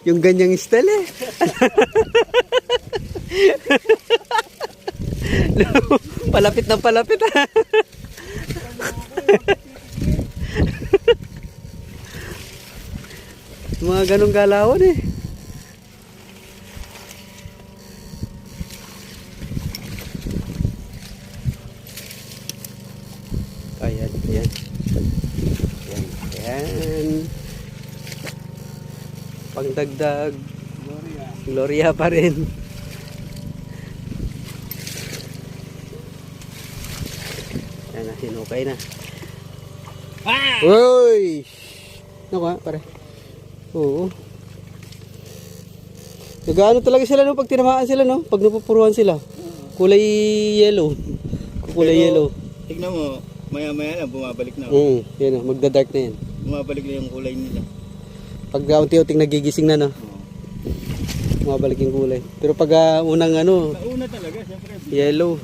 Yung ganyang style eh. Palapit na palapit ha. Mga ganong galawan eh. Ayan, ayan. Ayan, ayan. Pangdagdag. Gloria pa rin. Ayan na, hinukay na. Ah! Uy! Ano ka, pare? Oo. Nag-ano talaga sila no, pag tinamaan sila no, pag napupuruhan sila. Kulay yellow. Kulay yellow. Tignan mo, maya-maya lang bumabalik na. Yan o, magda-dark na yan. Bumabalik na yung kulay nila. Pag unti-unting nagigising na no, bumabalik yung kulay. Pero pag unang ano, Kauna talaga, siyempre. yellow.